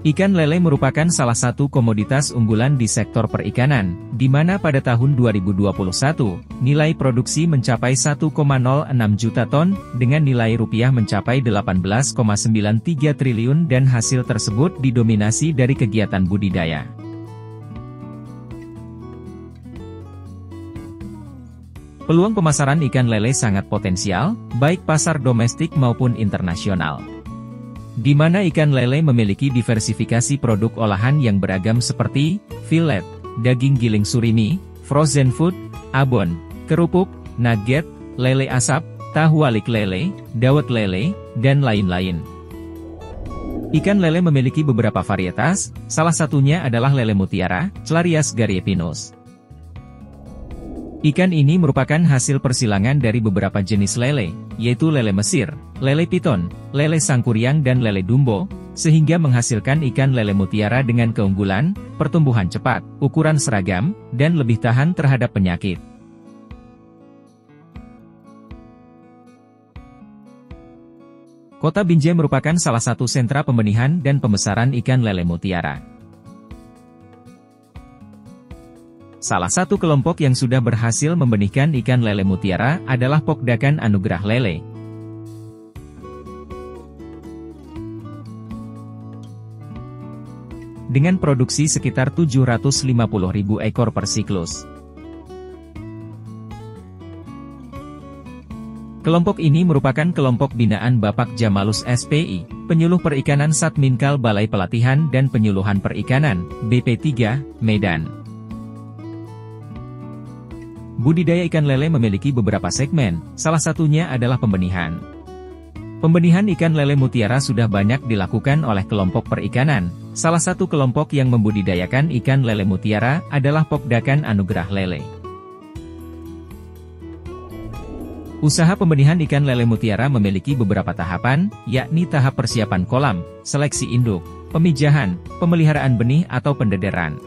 Ikan lele merupakan salah satu komoditas unggulan di sektor perikanan, di mana pada tahun 2021, nilai produksi mencapai 1,06 juta ton, dengan nilai rupiah mencapai 18,93 triliun dan hasil tersebut didominasi dari kegiatan budidaya. Peluang pemasaran ikan lele sangat potensial, baik pasar domestik maupun internasional. Di mana ikan lele memiliki diversifikasi produk olahan yang beragam seperti fillet, daging giling surimi, frozen food, abon, kerupuk, nugget, lele asap, tahu walik lele, dawet lele, dan lain-lain. Ikan lele memiliki beberapa varietas, salah satunya adalah lele mutiara, Celarias gariepinus. Ikan ini merupakan hasil persilangan dari beberapa jenis lele, yaitu lele Mesir, lele piton, lele sangkuriang dan lele dumbo, sehingga menghasilkan ikan lele mutiara dengan keunggulan, pertumbuhan cepat, ukuran seragam, dan lebih tahan terhadap penyakit. Kota Binjai merupakan salah satu sentra pembenihan dan pembesaran ikan lele mutiara. Salah satu kelompok yang sudah berhasil membenihkan ikan lele mutiara adalah Pokdakan Anugerah Lele. Dengan produksi sekitar 750.000 ekor per siklus. Kelompok ini merupakan kelompok binaan Bapak Jamalus SPI, Penyuluh Perikanan Satminkal Balai Pelatihan dan Penyuluhan Perikanan, BP3, Medan. Budidaya ikan lele memiliki beberapa segmen, salah satunya adalah pembenihan. Pembenihan ikan lele mutiara sudah banyak dilakukan oleh kelompok perikanan. Salah satu kelompok yang membudidayakan ikan lele mutiara adalah Pokdakan Anugerah Lele. Usaha pembenihan ikan lele mutiara memiliki beberapa tahapan, yakni tahap persiapan kolam, seleksi induk, pemijahan, pemeliharaan benih atau pendederan.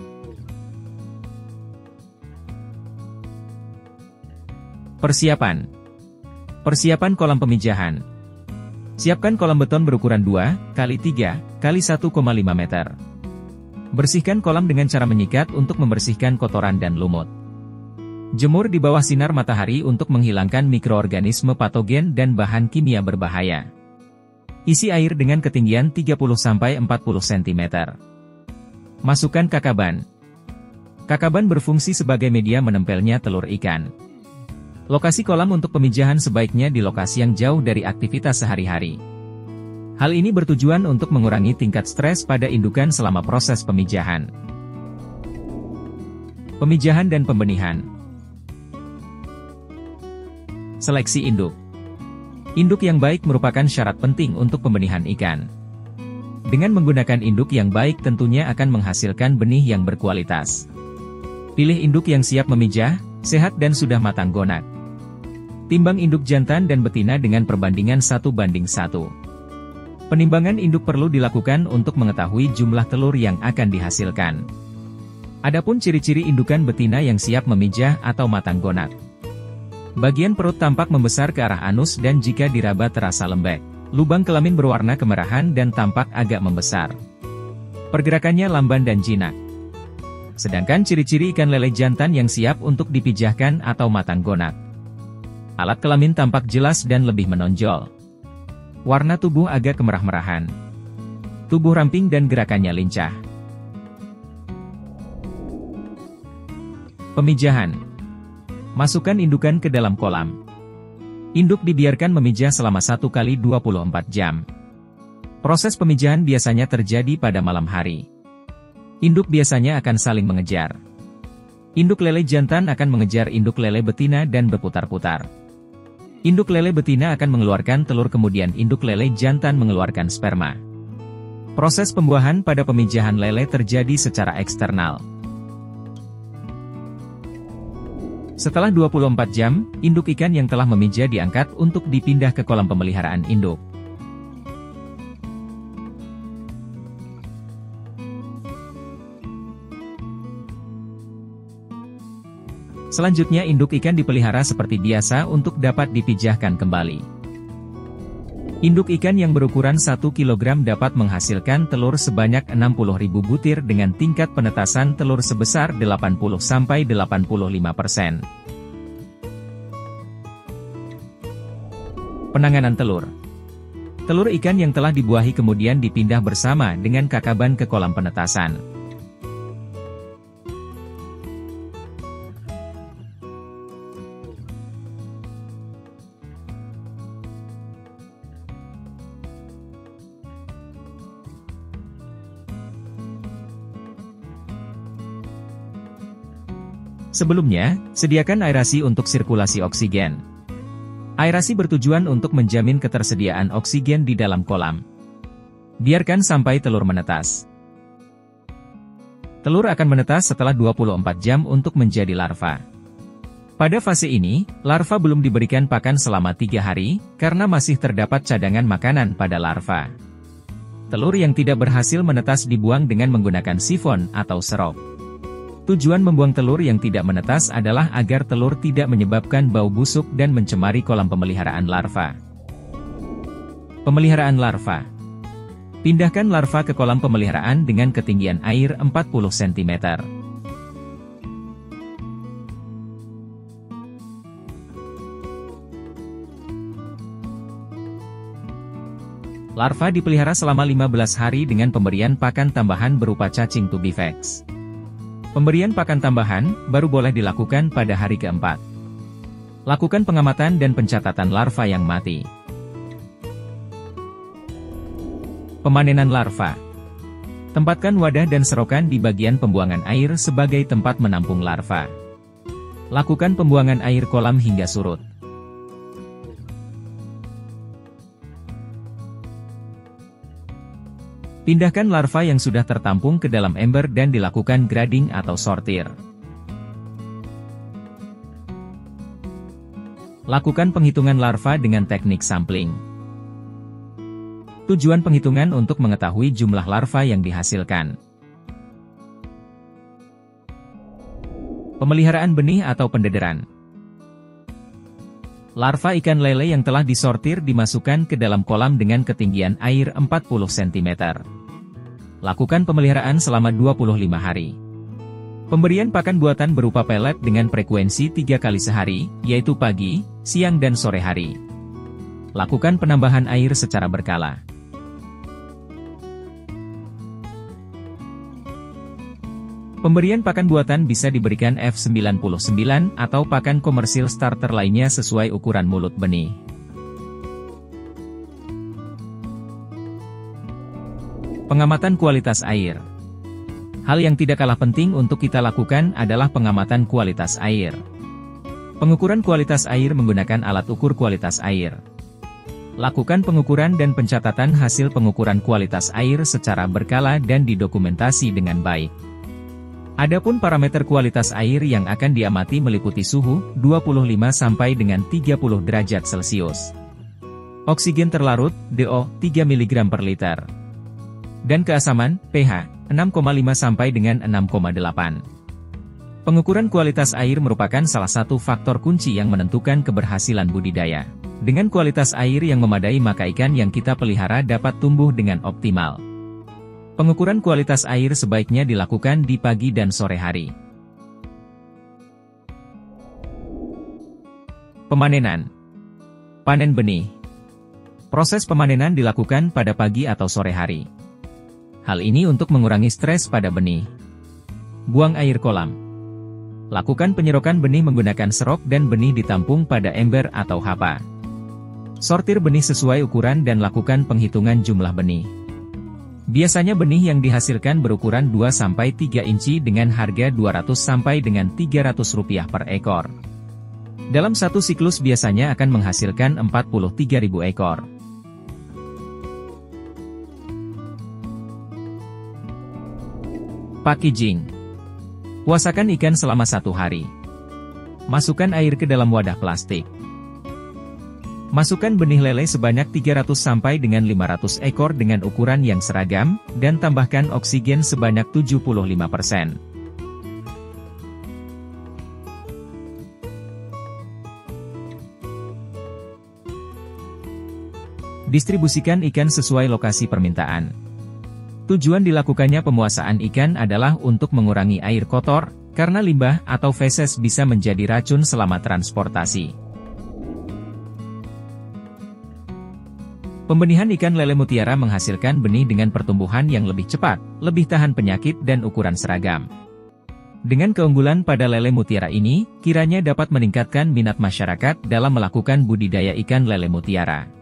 Persiapan kolam pemijahan. Siapkan kolam beton berukuran 2 x 3 x 1,5 meter. Bersihkan kolam dengan cara menyikat untuk membersihkan kotoran dan lumut. Jemur di bawah sinar matahari untuk menghilangkan mikroorganisme patogen dan bahan kimia berbahaya. Isi air dengan ketinggian 30–40 cm. Masukkan kakaban. Kakaban berfungsi sebagai media menempelnya telur ikan. Lokasi kolam untuk pemijahan sebaiknya di lokasi yang jauh dari aktivitas sehari-hari. Hal ini bertujuan untuk mengurangi tingkat stres pada indukan selama proses pemijahan. Pemijahan dan pembenihan. Seleksi induk. Induk yang baik merupakan syarat penting untuk pembenihan ikan. Dengan menggunakan induk yang baik tentunya akan menghasilkan benih yang berkualitas. Pilih induk yang siap memijah, sehat dan sudah matang gonak. Timbang induk jantan dan betina dengan perbandingan 1:1. Penimbangan induk perlu dilakukan untuk mengetahui jumlah telur yang akan dihasilkan. Adapun ciri-ciri indukan betina yang siap memijah atau matang gonak. Bagian perut tampak membesar ke arah anus dan jika diraba terasa lembek. Lubang kelamin berwarna kemerahan dan tampak agak membesar. Pergerakannya lamban dan jinak. Sedangkan ciri-ciri ikan lele jantan yang siap untuk dipijahkan atau matang gonak. Alat kelamin tampak jelas dan lebih menonjol. Warna tubuh agak kemerah-merahan. Tubuh ramping dan gerakannya lincah. Pemijahan. Masukkan indukan ke dalam kolam. Induk dibiarkan memijah selama 1 kali 24 jam. Proses pemijahan biasanya terjadi pada malam hari. Induk biasanya akan saling mengejar. Induk lele jantan akan mengejar induk lele betina dan berputar-putar. Induk lele betina akan mengeluarkan telur kemudian induk lele jantan mengeluarkan sperma. Proses pembuahan pada pemijahan lele terjadi secara eksternal. Setelah 24 jam, induk ikan yang telah memijah diangkat untuk dipindah ke kolam pemeliharaan induk. Selanjutnya induk ikan dipelihara seperti biasa untuk dapat dipijahkan kembali. Induk ikan yang berukuran 1 kg dapat menghasilkan telur sebanyak 60.000 butir dengan tingkat penetasan telur sebesar 80–85%. Penanganan telur. Telur ikan yang telah dibuahi kemudian dipindah bersama dengan kakaban ke kolam penetasan. Sebelumnya, sediakan aerasi untuk sirkulasi oksigen. Aerasi bertujuan untuk menjamin ketersediaan oksigen di dalam kolam. Biarkan sampai telur menetas. Telur akan menetas setelah 24 jam untuk menjadi larva. Pada fase ini, larva belum diberikan pakan selama 3 hari, karena masih terdapat cadangan makanan pada larva. Telur yang tidak berhasil menetas dibuang dengan menggunakan sifon atau serop. Tujuan membuang telur yang tidak menetas adalah agar telur tidak menyebabkan bau busuk dan mencemari kolam pemeliharaan larva. Pemeliharaan larva. Pindahkan larva ke kolam pemeliharaan dengan ketinggian air 40 cm. Larva dipelihara selama 15 hari dengan pemberian pakan tambahan berupa cacing Tubivex. Pemberian pakan tambahan baru boleh dilakukan pada hari keempat. Lakukan pengamatan dan pencatatan larva yang mati. Pemanenan larva. Tempatkan wadah dan serokan di bagian pembuangan air sebagai tempat menampung larva. Lakukan pembuangan air kolam hingga surut. Pindahkan larva yang sudah tertampung ke dalam ember dan dilakukan grading atau sortir. Lakukan penghitungan larva dengan teknik sampling. Tujuan penghitungan untuk mengetahui jumlah larva yang dihasilkan. Pemeliharaan benih atau pendederan. Larva ikan lele yang telah disortir dimasukkan ke dalam kolam dengan ketinggian air 40 cm. Lakukan pemeliharaan selama 25 hari. Pemberian pakan buatan berupa pelet dengan frekuensi 3 kali sehari, yaitu pagi, siang dan sore hari. Lakukan penambahan air secara berkala. Pemberian pakan buatan bisa diberikan F99 atau pakan komersil starter lainnya sesuai ukuran mulut benih. Pengamatan kualitas air. Hal yang tidak kalah penting untuk kita lakukan adalah pengamatan kualitas air. Pengukuran kualitas air menggunakan alat ukur kualitas air. Lakukan pengukuran dan pencatatan hasil pengukuran kualitas air secara berkala dan didokumentasi dengan baik. Adapun parameter kualitas air yang akan diamati meliputi suhu, 25 sampai dengan 30 derajat Celcius. Oksigen terlarut, DO, 3 mg per liter. Dan keasaman, pH, 6,5 sampai dengan 6,8. Pengukuran kualitas air merupakan salah satu faktor kunci yang menentukan keberhasilan budidaya. Dengan kualitas air yang memadai maka ikan yang kita pelihara dapat tumbuh dengan optimal. Pengukuran kualitas air sebaiknya dilakukan di pagi dan sore hari. Pemanenan. Panen benih. Proses pemanenan dilakukan pada pagi atau sore hari. Hal ini untuk mengurangi stres pada benih. Buang air kolam. Lakukan penyerokan benih menggunakan serok dan benih ditampung pada ember atau hapa. Sortir benih sesuai ukuran dan lakukan penghitungan jumlah benih. Biasanya benih yang dihasilkan berukuran 2–3 inci dengan harga Rp200–300 per ekor. Dalam satu siklus biasanya akan menghasilkan 43.000 ekor. Packaging. Puasakan ikan selama 1 hari. Masukkan air ke dalam wadah plastik. Masukkan benih lele sebanyak 300 sampai dengan 500 ekor dengan ukuran yang seragam, dan tambahkan oksigen sebanyak 75%. Distribusikan ikan sesuai lokasi permintaan. Tujuan dilakukannya pemuasaan ikan adalah untuk mengurangi air kotor, karena limbah atau feses bisa menjadi racun selama transportasi. Pembenihan ikan lele mutiara menghasilkan benih dengan pertumbuhan yang lebih cepat, lebih tahan penyakit dan ukuran seragam. Dengan keunggulan pada lele mutiara ini, kiranya dapat meningkatkan minat masyarakat dalam melakukan budidaya ikan lele mutiara.